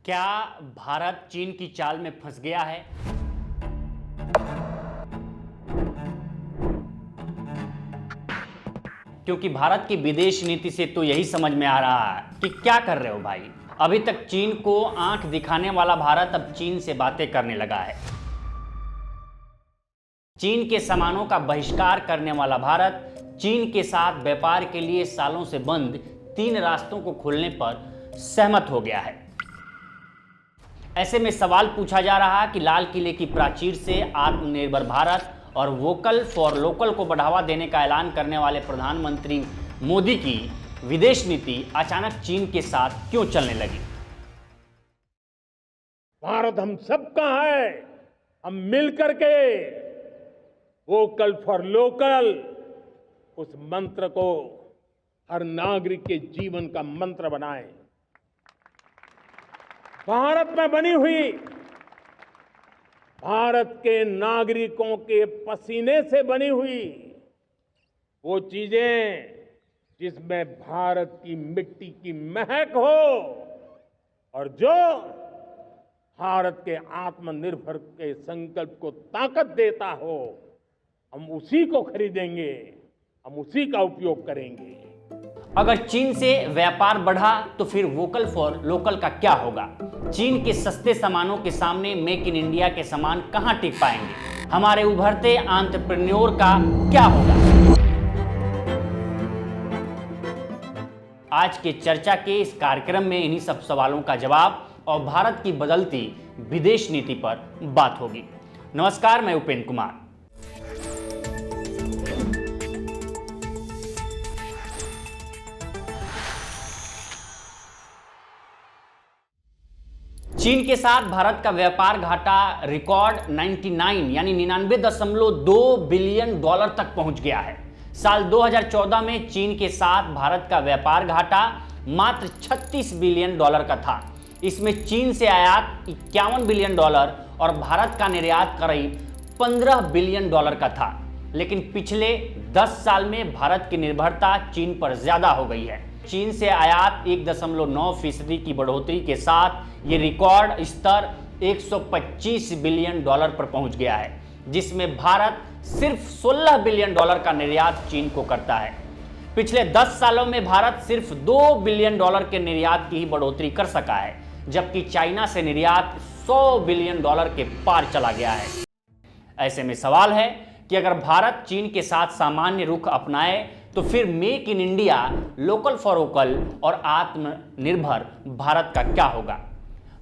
क्या भारत चीन की चाल में फंस गया है? क्योंकि भारत की विदेश नीति से तो यही समझ में आ रहा है कि क्या कर रहे हो भाई। अभी तक चीन को आंख दिखाने वाला भारत अब चीन से बातें करने लगा है। चीन के सामानों का बहिष्कार करने वाला भारत चीन के साथ व्यापार के लिए सालों से बंद 3 रास्तों को खोलने पर सहमत हो गया है। ऐसे में सवाल पूछा जा रहा है कि लाल किले की प्राचीर से आत्मनिर्भर भारत और वोकल फॉर लोकल को बढ़ावा देने का ऐलान करने वाले प्रधानमंत्री मोदी की विदेश नीति अचानक चीन के साथ क्यों चलने लगी। भारत हम सबका है। हम मिलकर के वोकल फॉर लोकल उस मंत्र को हर नागरिक के जीवन का मंत्र बनाएं। भारत में बनी हुई, भारत के नागरिकों के पसीने से बनी हुई वो चीजें जिसमें भारत की मिट्टी की महक हो और जो भारत के आत्मनिर्भर के संकल्प को ताकत देता हो, हम उसी को खरीदेंगे, हम उसी का उपयोग करेंगे। अगर चीन से व्यापार बढ़ा तो फिर वोकल फॉर लोकल का क्या होगा? चीन के सस्ते सामानों के सामने मेक इन इंडिया के सामान कहां टिक पाएंगे? हमारे उभरते एंटरप्रेन्योर का क्या होगा? आज के चर्चा के इस कार्यक्रम में इन्हीं सब सवालों का जवाब और भारत की बदलती विदेश नीति पर बात होगी। नमस्कार, मैं उपेंद्र कुमार। चीन के साथ भारत का व्यापार घाटा रिकॉर्ड 99 यानी 99.2 बिलियन डॉलर तक पहुंच गया है। साल 2014 में चीन के साथ भारत का व्यापार घाटा मात्र 36 बिलियन डॉलर का था। इसमें चीन से आयात 51 बिलियन डॉलर और भारत का निर्यात करीब 15 बिलियन डॉलर का था। लेकिन पिछले 10 साल में भारत की निर्भरता चीन पर ज्यादा हो गई है। चीन से आयात 1.9% की बढ़ोतरी के साथ ये रिकॉर्ड स्तर 125 बिलियन डॉलर पर पहुंच गया है, जिसमें भारत सिर्फ 16 बिलियन डॉलर का निर्यात चीन को करता है। पिछले 10 सालों में भारत सिर्फ 2 बिलियन डॉलर के निर्यात की ही बढ़ोतरी कर सका है, जबकि चाइना से निर्यात 100 बिलियन डॉलर के पार चला गया है। ऐसे में सवाल है कि अगर भारत चीन के साथ सामान्य रुख अपनाए तो फिर make in India, local for vocal और आत्मनिर्भर भारत का क्या होगा?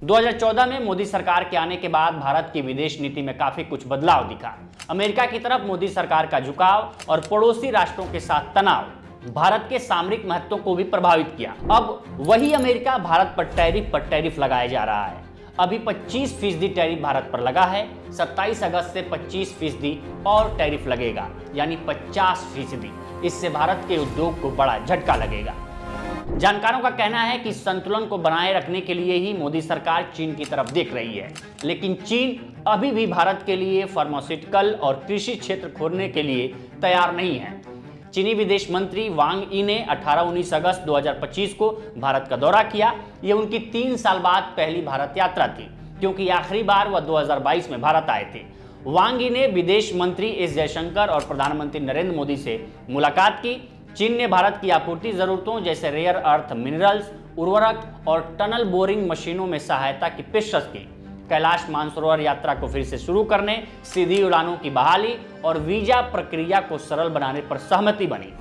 2014 में मोदी सरकार के आने के बाद भारत की विदेश नीति में काफी कुछ बदलाव दिखा। अमेरिका की तरफ मोदी सरकार का झुकाव और पड़ोसी राष्ट्रों के साथ तनाव भारत के सामरिक महत्व को भी प्रभावित किया। अब वही अमेरिका भारत पर टैरिफ लगाया जा रहा है। अभी 25% टैरिफ भारत पर लगा है। 27 अगस्त से 25% और टैरिफ लगेगा, यानी 50%। इससे भारत के उद्योग को बड़ा झटका लगेगा। जानकारों का कहना है कि संतुलन को बनाए रखने के लिए ही मोदी सरकार चीन की तरफ देख रही है, लेकिन चीन अभी भी भारत के लिए फार्मास्यूटिकल और कृषि क्षेत्र खोलने के लिए तैयार नहीं है। चीनी विदेश मंत्री वांग यी ने 18-19 अगस्त 2025 को भारत का दौरा किया। यह उनकी 3 साल बाद पहली भारत यात्रा थी, क्योंकि आखिरी बार वह 2022 में भारत आए थे। वांग यी ने विदेश मंत्री एस जयशंकर और प्रधानमंत्री नरेंद्र मोदी से मुलाकात की। चीन ने भारत की आपूर्ति जरूरतों जैसे रेयर अर्थ मिनरल्स, उर्वरक और टनल बोरिंग मशीनों में सहायता की पेशकश की। कैलाश मानसरोवर यात्रा को फिर से शुरू करने, सीधी उड़ानों की बहाली और वीजा प्रक्रिया को सरल बनाने पर सहमति बनी।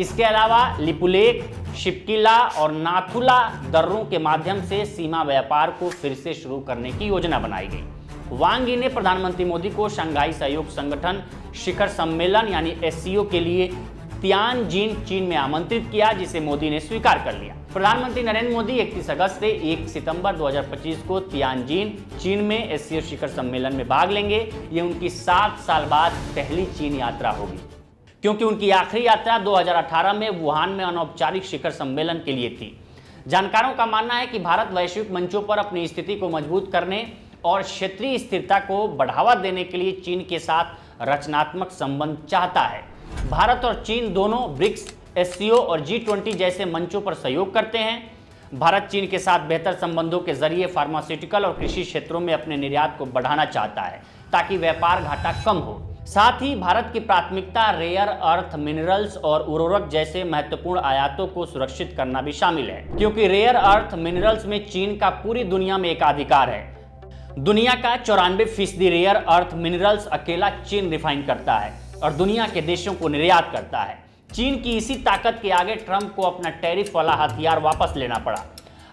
इसके अलावा लिपुलेख, शिपकिला और नाथुला दर्रों के माध्यम से सीमा व्यापार को फिर से शुरू करने की योजना बनाई गई। वांग यी ने प्रधानमंत्री मोदी को शंघाई सहयोग संगठन शिखर सम्मेलन यानी एससीओ के लिए तियानजिन चीन में आमंत्रित किया, जिसे मोदी ने स्वीकार कर लिया। प्रधानमंत्री नरेंद्र मोदी 31 अगस्त से 1 सितंबर 2025 को तियानजिन चीन में एससीओ शिखर सम्मेलन में भाग लेंगे। ये उनकी 7 साल बाद पहली चीन यात्रा होगी, क्योंकि उनकी आखिरी यात्रा 2018 में वुहान में अनौपचारिक शिखर सम्मेलन के लिए थी। जानकारों का मानना है कि भारत वैश्विक मंचों पर अपनी स्थिति को मजबूत करने और क्षेत्रीय स्थिरता को बढ़ावा देने के लिए चीन के साथ रचनात्मक संबंध चाहता है। भारत और चीन दोनों ब्रिक्स, एससीओ और G20 जैसे मंचों पर सहयोग करते हैं। भारत चीन के साथ बेहतर संबंधों के जरिए फार्मास्यूटिकल और कृषि क्षेत्रों में अपने निर्यात को बढ़ाना चाहता है ताकि व्यापार घाटा कम हो। साथ ही भारत की प्राथमिकता रेयर अर्थ मिनरल्स और उर्वरक जैसे महत्वपूर्ण आयातों को सुरक्षित करना भी शामिल है, क्योंकि रेयर अर्थ मिनरल्स में चीन का पूरी दुनिया में एकाधिकार है। दुनिया का 94% रेयर अर्थ मिनरल्स अकेला चीन रिफाइन करता है और दुनिया के देशों को निर्यात करता है। चीन की इसी ताकत के आगे ट्रंप को अपना टैरिफ वाला हथियार वापस लेना पड़ा।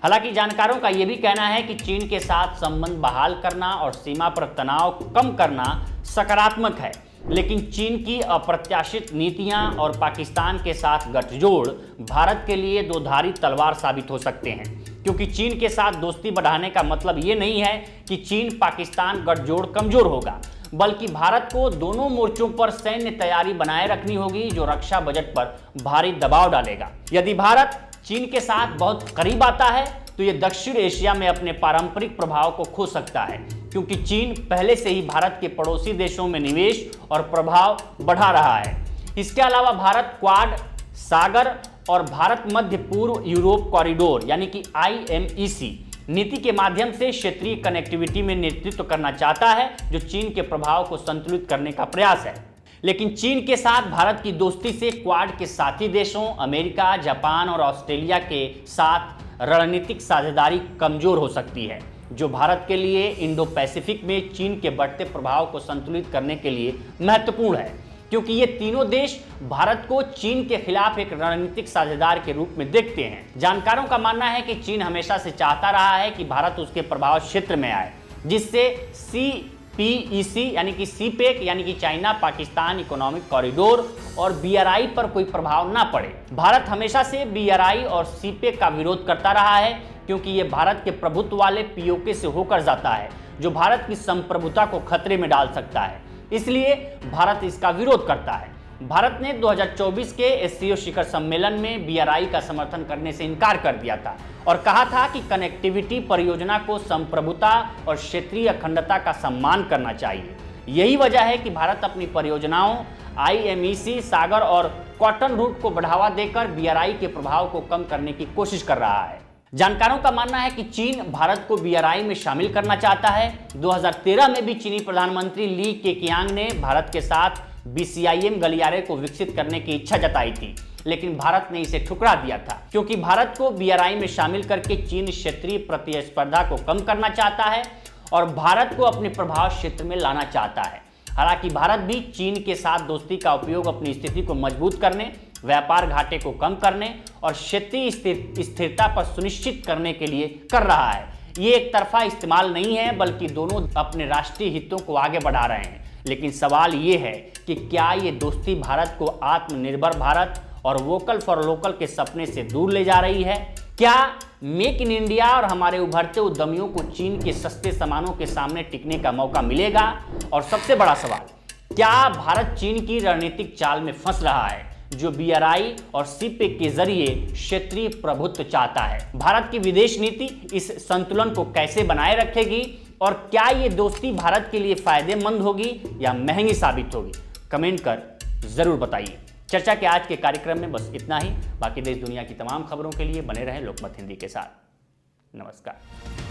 हालांकि जानकारों का यह भी कहना है कि चीन के साथ संबंध बहाल करना और सीमा पर तनाव कम करना सकारात्मक है, लेकिन चीन की अप्रत्याशित नीतियां और पाकिस्तान के साथ गठजोड़ भारत के लिए दोधारी तलवार साबित हो सकते हैं, क्योंकि चीन के साथ दोस्ती बढ़ाने का मतलब ये नहीं है कि चीन पाकिस्तान गठजोड़ कमजोर होगा, बल्कि भारत को दोनों मोर्चों पर सैन्य तैयारी बनाए रखनी होगी, जो रक्षा बजट पर भारी दबाव डालेगा। यदि भारत चीन के साथ बहुत करीब आता है तो यह दक्षिण एशिया में अपने पारंपरिक प्रभाव को खो सकता है, क्योंकि चीन पहले से ही भारत के पड़ोसी देशों में निवेश और प्रभाव बढ़ा रहा है। इसके अलावा भारत क्वाड, सागर और भारत मध्य पूर्व यूरोप कॉरिडोर यानी कि IMEC नीति के माध्यम से क्षेत्रीय कनेक्टिविटी में नेतृत्व करना चाहता है, जो चीन के प्रभाव को संतुलित करने का प्रयास है। लेकिन चीन के साथ भारत की दोस्ती से क्वाड के साथी देशों अमेरिका, जापान और ऑस्ट्रेलिया के साथ रणनीतिक साझेदारी कमजोर हो सकती है, जो भारत के लिए इंडो पैसिफिक में चीन के बढ़ते प्रभाव को संतुलित करने के लिए महत्वपूर्ण है, क्योंकि ये तीनों देश भारत को चीन के खिलाफ एक रणनीतिक साझेदार के रूप में देखते हैं। जानकारों का मानना है कि चीन हमेशा से चाहता रहा है कि भारत उसके प्रभाव क्षेत्र में आए, जिससे CPEC यानी कि CPEC यानी कि चाइना पाकिस्तान इकोनॉमिक कॉरिडोर और BRI पर कोई प्रभाव ना पड़े। भारत हमेशा से BRI और CPEC का विरोध करता रहा है, क्योंकि ये भारत के प्रभुत्व वाले POK से होकर जाता है, जो भारत की संप्रभुता को खतरे में डाल सकता है। इसलिए भारत इसका विरोध करता है। भारत ने 2024 के SCO शिखर सम्मेलन में BRI का समर्थन करने से इनकार कर दिया था और कहा था कि कनेक्टिविटी परियोजना को संप्रभुता और क्षेत्रीय अखंडता का सम्मान करना चाहिए। यही वजह है कि भारत अपनी परियोजनाओं IMEC, सागर और कॉटन रूट को बढ़ावा देकर BRI के प्रभाव को कम करने की कोशिश कर रहा है। जानकारों का मानना है कि चीन भारत को BRI में शामिल करना चाहता है। 2013 में भी चीनी प्रधानमंत्री ली केकियांग ने भारत के साथ BCIM गलियारे को विकसित करने की इच्छा जताई थी, लेकिन भारत ने इसे ठुकरा दिया था, क्योंकि भारत को BRI में शामिल करके चीन क्षेत्रीय प्रतिस्पर्धा को कम करना चाहता है और भारत को अपने प्रभाव क्षेत्र में लाना चाहता है। हालांकि भारत भी चीन के साथ दोस्ती का उपयोग अपनी स्थिति को मजबूत करने, व्यापार घाटे को कम करने और क्षेत्रीय स्थिरता पर सुनिश्चित करने के लिए कर रहा है। ये एक तरफा इस्तेमाल नहीं है, बल्कि दोनों अपने राष्ट्रीय हितों को आगे बढ़ा रहे हैं। लेकिन सवाल ये है कि क्या ये दोस्ती भारत को आत्मनिर्भर भारत और वोकल फॉर लोकल के सपने से दूर ले जा रही है? क्या मेक इन इंडिया और हमारे उभरते उद्यमियों को चीन के सस्ते सामानों के सामने टिकने का मौका मिलेगा? और सबसे बड़ा सवाल, क्या भारत चीन की रणनीतिक चाल में फंस रहा है, जो BRI और CPEC के जरिए क्षेत्रीय प्रभुत्व चाहता है? भारत की विदेश नीति इस संतुलन को कैसे बनाए रखेगी और क्या ये दोस्ती भारत के लिए फायदेमंद होगी या महंगी साबित होगी? कमेंट कर जरूर बताइए। चर्चा के आज के कार्यक्रम में बस इतना ही। बाकी देश दुनिया की तमाम खबरों के लिए बने रहें लोकमत हिंदी के साथ। नमस्कार।